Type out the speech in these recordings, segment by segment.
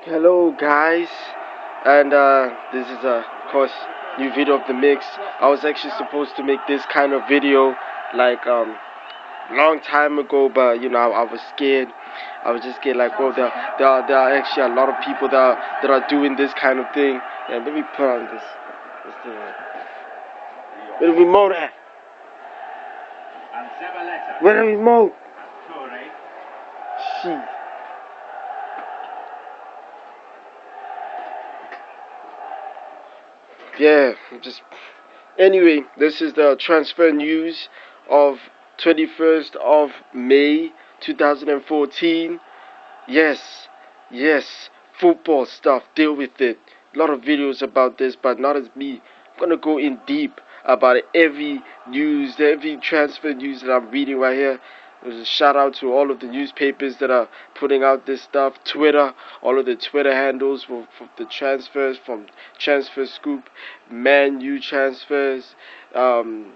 Hello guys, and this is of course new video of the mix. I was actually supposed to make this kind of video like long time ago, but I was scared. I was just scared like, well, there are actually a lot of people that are doing this kind of thing. And let me put on this thing. Where the remote at? Where the remote? Shit. Yeah, just anyway, this is the transfer news of 21st of May 2014. Yes, yes, football stuff, deal with it. A lot of videos about this, but not as me. I'm gonna go in deep about every news, every transfer news that I'm reading right here. There's a shout out to all of the newspapers that are putting out this stuff. Twitter, all of the Twitter handles for the transfers from Transfer Scoop, Man U transfers. Um,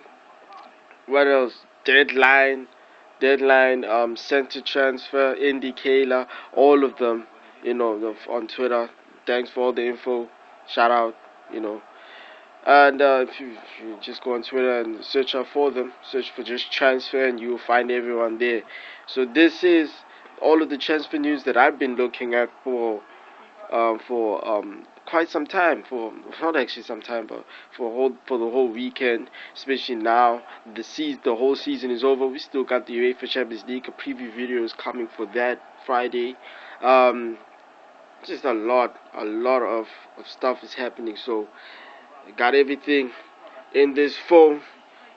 what else? Deadline, center transfer, indicator, all of them, on Twitter. Thanks for all the info. Shout out, you know. And if you just go on Twitter and search out for them, search for just transfer, and you'll find everyone there. So this is all of the transfer news that I've been looking at for quite some time, for not actually some time, but for the whole weekend. Especially now, the whole season is over. We still got the UEFA Champions League. A preview video is coming for that Friday. Um, just a lot of stuff is happening. So I got everything in this phone.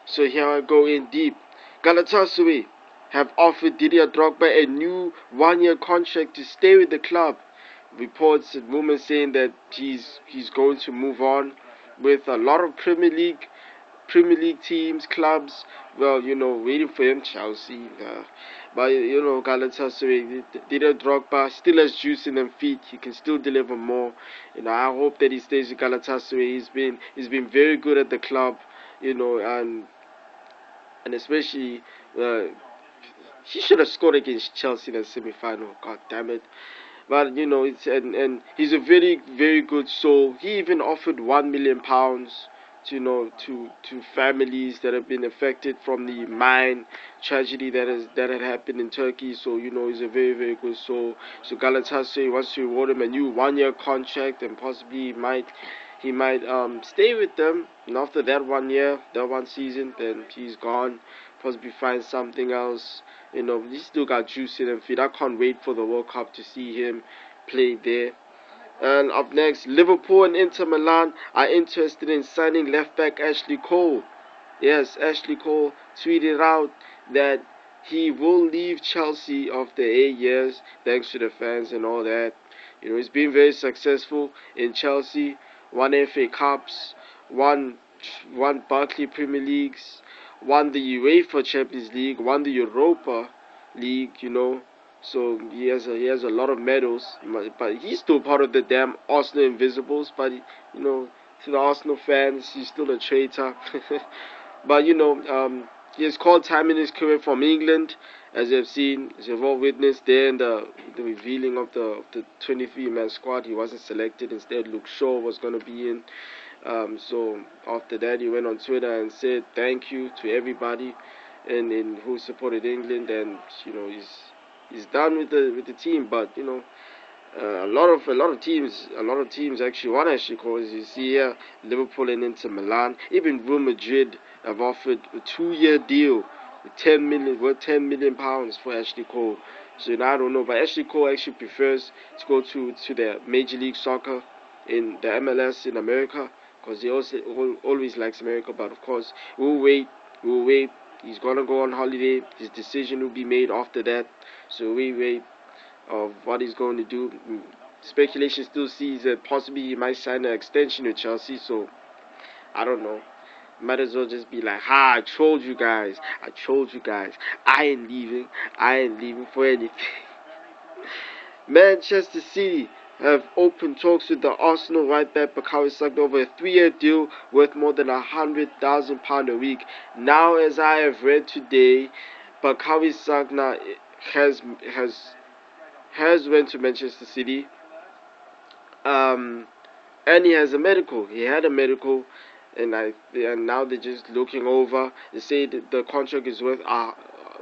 So here I go in deep. Galatasaray have offered Didier Drogba a new one-year contract to stay with the club. Reports and rumors saying that he's going to move on with a lot of Premier League teams, clubs. Well, waiting for him, Chelsea. But Galatasaray, Didier Drogba still has juice in them feet. He can still deliver more. I hope that he stays with Galatasaray. He's been very good at the club. And especially he should have scored against Chelsea in the semi-final. God damn it. But it's and he's a very very good soul. He even offered £1 million to to families that have been affected from the mine tragedy that had happened in Turkey. So he's a very very good soul. So Galatasaray wants to reward him a new one-year contract, and possibly he might stay with them. And after that 1 year, that one season, then he's gone. Possibly find something else. He still got juice in him feet. I can't wait for the World Cup to see him play there. And up next, Liverpool and Inter Milan are interested in signing left back Ashley Cole. Yes, Ashley Cole tweeted out that he will leave Chelsea after 8 years, thanks to the fans and all that. He's been very successful in Chelsea, won FA Cups, won Barclays Premier Leagues, won the UEFA Champions League, won the Europa League. So he has a lot of medals, but he's still part of the damn Arsenal Invisibles. But to the Arsenal fans, he's still a traitor. But he has called time in his career from England, as you've seen, as you've all witnessed there in the revealing of the 23-man squad. He wasn't selected. Instead, Luke Shaw was going to be in. So after that, he went on Twitter and said thank you to everybody and who supported England, and he's done with the team. But a lot of teams actually want Ashley Cole. As you see here, Liverpool and Inter Milan, even Real Madrid have offered a 2-year deal with worth £10 million for Ashley Cole. So I don't know, but Ashley Cole actually prefers to go to the Major League Soccer in the MLS in America, because he also always likes America. But of course, we'll wait. He's gonna go on holiday. His decision will be made after that. So we wait of what he's going to do. Speculation still sees that possibly he might sign an extension with Chelsea. So I don't know. Might as well just be like, I told you guys. I ain't leaving for anything. Manchester City have opened talks with the Arsenal right back Bukayo Sagna over a 3-year deal worth more than £100,000 a week. Now, as I have read today, Bukayo Sagna has went to Manchester City. Um, and he has a medical. He had a medical, and now they're just looking over. They say that the contract is worth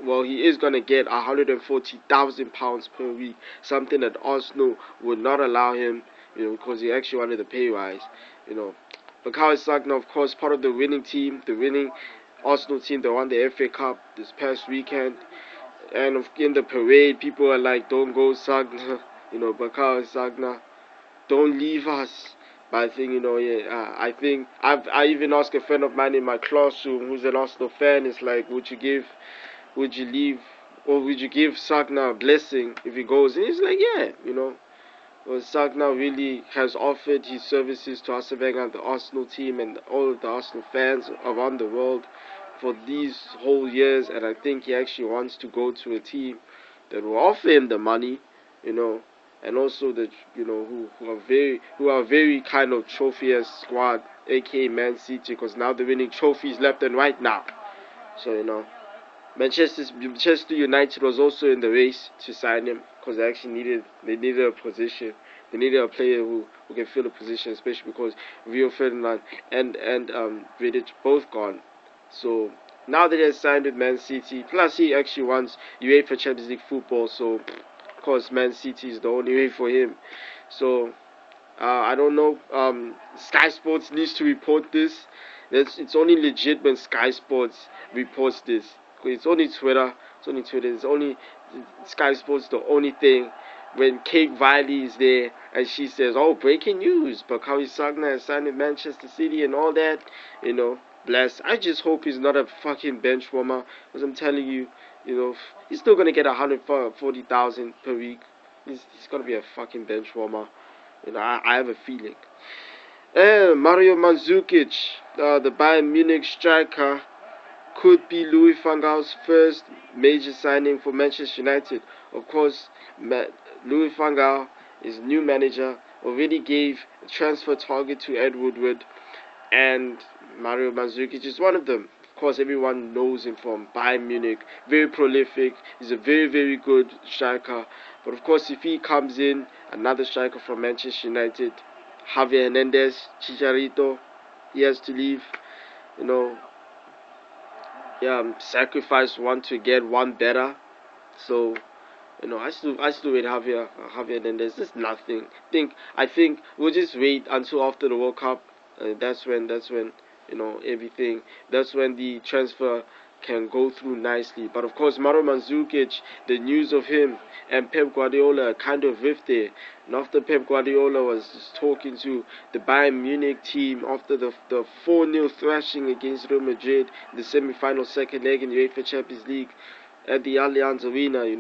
well, he is gonna get £140,000 per week, something that Arsenal would not allow him, because he actually wanted the pay rise, you know. But Sagna, of course, part of the winning team, the winning Arsenal team that won the FA Cup this past weekend, and in the parade, people are like, "Don't go Sagna," but Sagna, don't leave us. But I think, I think I even asked a friend of mine in my classroom who's an Arsenal fan. It's like, would you leave, or would you give Sagna a blessing if he goes? And he's like, yeah, Well, Sagna really has offered his services to Arsene Wenger and the Arsenal team and all of the Arsenal fans around the world for these whole years, and I think he actually wants to go to a team that will offer him the money, and also that who are very kind of trophy-esque squad, aka Man City, because now they're winning trophies left and right now. So Manchester United was also in the race to sign him because they needed a position. They needed a player who can fill the position, especially because Rio Ferdinand and Vidic both gone. So now that he has signed with Man City, plus he actually wants UEFA Champions League football, so of course Man City is the only way for him. So I don't know. Sky Sports needs to report this. It's only legit when Sky Sports reports this. It's only Twitter. It's only Sky Sports. The only thing when Kate Riley is there and she says, "Oh, breaking news! Bukayo Sagna has signed with Manchester City and all that." Bless. I just hope he's not a fucking bench warmer. Because I'm telling you, he's still gonna get 140,000 per week. He's gonna be a fucking bench warmer. I have a feeling. Mario Manzukic, the Bayern Munich striker, could be Louis van Gaal's first major signing for Manchester United. Of course, Louis van Gaal, his new manager, already gave a transfer target to Ed Woodward, and Mario Mandzukic is one of them. Of course, everyone knows him from Bayern Munich. Very prolific. He's a very, very good striker. But of course, if he comes in, another striker from Manchester United, Javier Hernandez, Chicharito, he has to leave. Sacrifice one to get one better. So, I still wait Javier Hernandez. There's nothing. I think we'll just wait until after the World Cup. That's when everything. That's when the transfer can go through nicely. But of course, Mario Mandzukic, the news of him and Pep Guardiola kind of rift there. And after Pep Guardiola was talking to the Bayern Munich team after the 4-0 thrashing against Real Madrid, the semi-final second leg in the UEFA Champions League at the Allianz Arena, it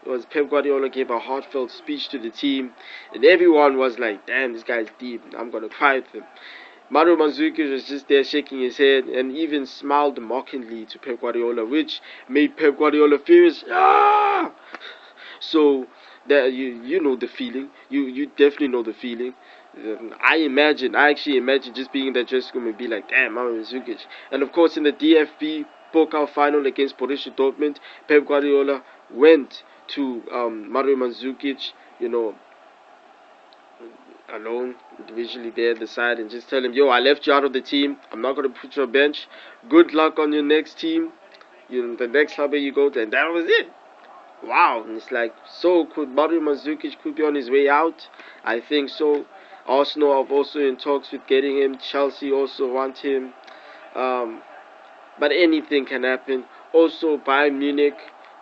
was Pep Guardiola gave a heartfelt speech to the team, and everyone was like, "Damn, this guy's deep. I'm gonna cry with him." Mario Mandzukic was just there shaking his head and even smiled mockingly to Pep Guardiola, which made Pep Guardiola furious. Ah! So that you know the feeling. You definitely know the feeling. I actually imagine just being in that dressing room and be like, "Damn, Mario Mandzukic." And of course, in the DFB Pokal final against Borussia Dortmund, Pep Guardiola went to Mario Mandzukic, alone, individually there at the side, and just tell him, "Yo, I left you out of the team. I'm not gonna put you on bench. Good luck on your next team. The next club you go to." And that was it. Wow. And it's like, so could Mario Mandzukic could be on his way out? I think so. Arsenal are also in talks with getting him. Chelsea also want him. But anything can happen. Also, Bayern Munich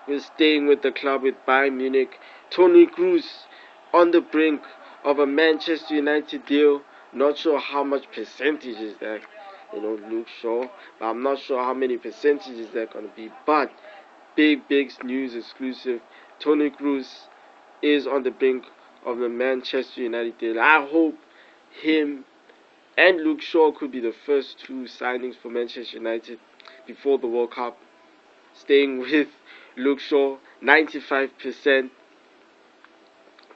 is staying with the club with Bayern Munich. Toni Cruz on the brink of a Manchester United deal. Not sure how much percentage is that, Luke Shaw. But I'm not sure how many percentages they're going to be. But big news exclusive. Toni Cruz is on the brink of a Manchester United deal. I hope him and Luke Shaw could be the first two signings for Manchester United before the World Cup. Staying with Luke Shaw, 95%.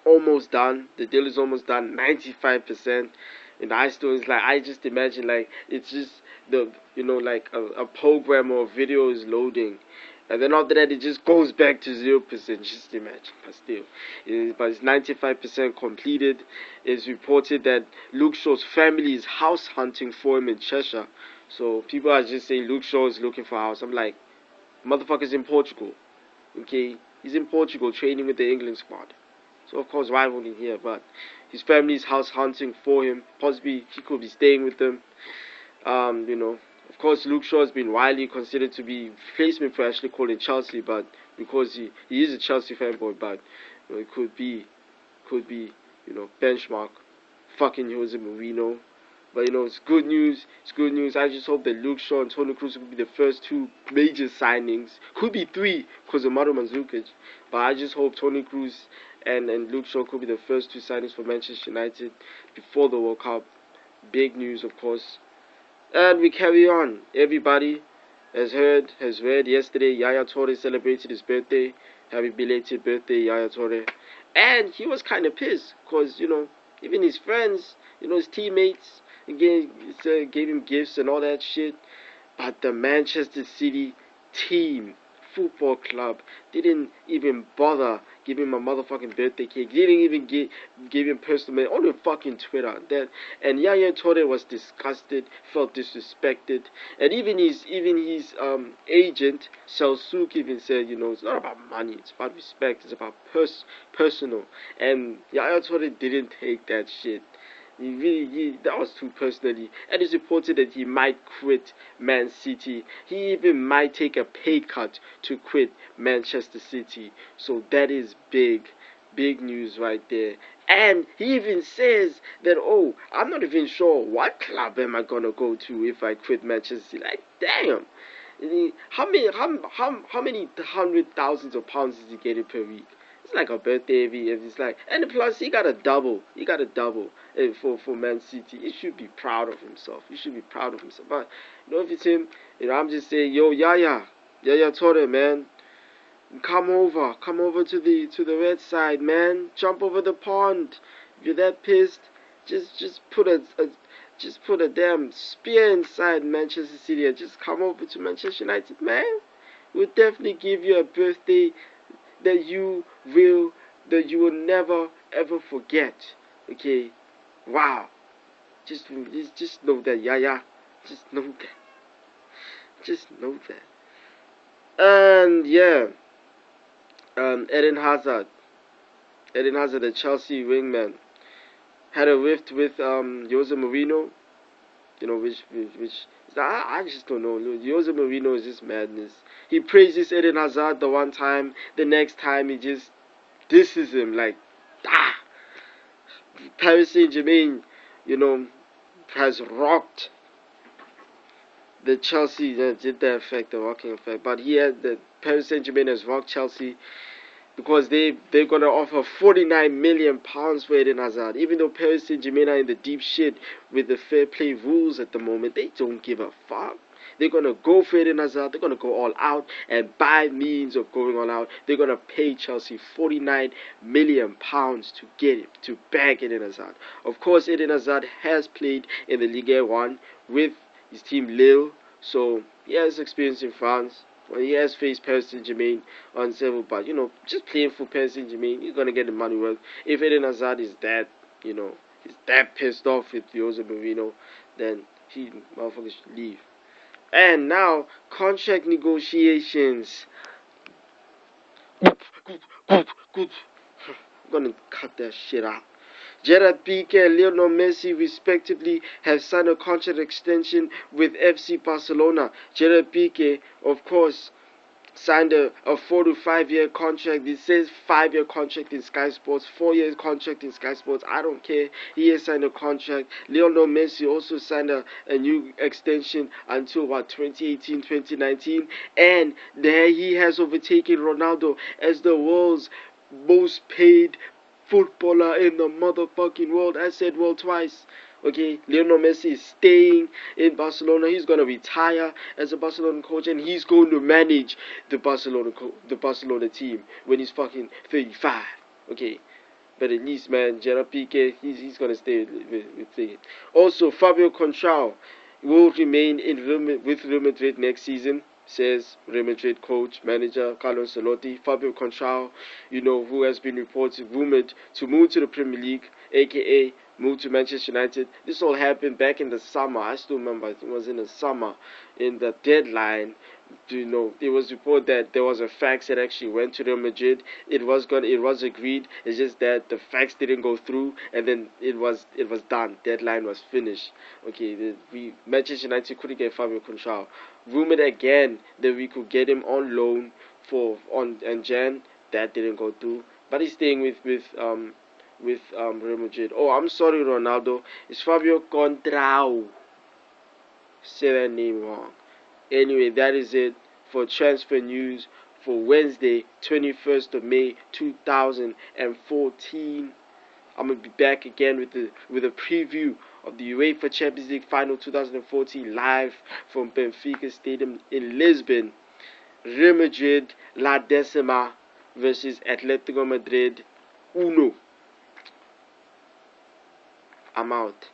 Almost done. The deal is almost done. 95%. And I just imagine it's just a program or video is loading, And then after that, it just goes back to 0%. Just imagine, but still, but it's 95% completed. It's reported that Luke Shaw's family is house hunting for him in Cheshire. So people are just saying Luke Shaw is looking for a house. I'm like, motherfucker's in Portugal. Okay, he's in Portugal training with the England squad. So of course, why won't he here? But his family is house hunting for him. Possibly he could be staying with them. Of course, Luke Shaw has been widely considered to be replacement for Ashley Cole in Chelsea, but because he is a Chelsea fanboy, but it could be benchmark fucking Jose Mourinho. But it's good news. It's good news. I just hope that Luke Shaw and Toni Cruz will be the first two major signings. Could be three because of Manzukic. But I just hope Toni Cruz and Luke Shaw could be the first two signings for Manchester United before the World Cup. Big news, of course. And we carry on. Everybody has read yesterday. Yaya Toure celebrated his birthday. Happy belated birthday, Yaya Toure. And he was kind of pissed because even his friends, his teammates, gave him gifts and all that shit. But the Manchester City team, football club, didn't even bother giving him a motherfucking birthday cake. Didn't even give him personal on fucking Twitter. And Yaya Toure was disgusted, felt disrespected, and even his agent Salsouk even said, it's not about money, it's about respect, it's about personal. And Yaya Toure didn't take that shit. That was too personally. And it's reported that he might quit Man City. He even might take a pay cut to quit Manchester City. So that is big news right there. And he even says that, I'm not even sure what club am I gonna go to if I quit Manchester City. Like, damn. How many hundred thousands of pounds is he getting per week? It's like a birthday every. It's like, and plus he got a double. For Man City. He should be proud of himself. But if it's him, I'm just saying, yo, Yaya Toure, man, come over to the red side, man. Jump over the pond. If you're that pissed, just put a damn spear inside Manchester City and just come over to Manchester United, man. We'll definitely give you a birthday that you will never ever forget. Okay, wow. Just know that, Yaya. Just know that. And yeah, Eden Hazard, the Chelsea wingman, had a rift with Jose Mourinho. Which I just don't know. Jose Mourinho is just madness. He praises Eden Hazard the one time, the next time he just disses him like, Paris Saint-Germain, has rocked the Chelsea. Did the effect, the rocking effect. But the Paris Saint-Germain has rocked Chelsea because they're going to offer £49 million for Eden Hazard. Even though Paris Saint-Germain are in the deep shit with the fair play rules at the moment, they don't give a fuck. They're going to go for Eden Hazard. They're going to go all out, and by means of going all out, they're going to pay Chelsea £49 million to get it, to bag Eden Hazard. Of course, Eden Hazard has played in the Ligue 1 with his team Lille, so he has experience in France. Well, he has faced Paris Saint-Germain on several, but just playing for Paris Saint-Germain, he's gonna get the money worth. If Eden Hazard is that, he's that pissed off with Jose Mourinho, then he motherfuckers should leave. And now contract negotiations. I'm gonna cut that shit out. Gerard Piqué and Lionel Messi respectively have signed a contract extension with FC Barcelona. Gerard Piqué, of course, signed a 4 to 5 year contract. It says 5-year contract in Sky Sports, 4-year contract in Sky Sports. I don't care. He has signed a contract. Lionel Messi also signed a new extension until 2018, 2019. And there he has overtaken Ronaldo as the world's most paid footballer in the motherfucking world. I said world twice. Okay, Lionel Messi is staying in Barcelona. He's gonna retire as a Barcelona coach, and he's going to manage the Barcelona team when he's fucking 35. Okay, but at least, man, Gerard Piqué, he's gonna stay with it. Also, Fabio Contrao will remain with Real Madrid next season. says Real Madrid coach, manager Carlo Ancelotti. Fabio Contrao, who has been rumored to move to the Premier League, aka move to Manchester United. This all happened back in the summer. I still remember it was in the summer, in the deadline. It was reported that there was a fax that actually went to Real Madrid. It was agreed. It's just that the fax didn't go through, and then it was done. Deadline was finished. Okay, Manchester United couldn't get Fabio Contrao. Rumored again that we could get him on loan on Jan. That didn't go through, but he's staying with Real Madrid. Oh, I'm sorry, Ronaldo. It's Fabio Contrao. Say that name wrong. Anyway, that is it for transfer news for Wednesday, 21st of May, 2014. I'm gonna be back again with a preview of the UEFA Champions League Final 2014 live from Benfica Stadium in Lisbon. Real Madrid La Decima versus Atletico Madrid Uno. I'm out.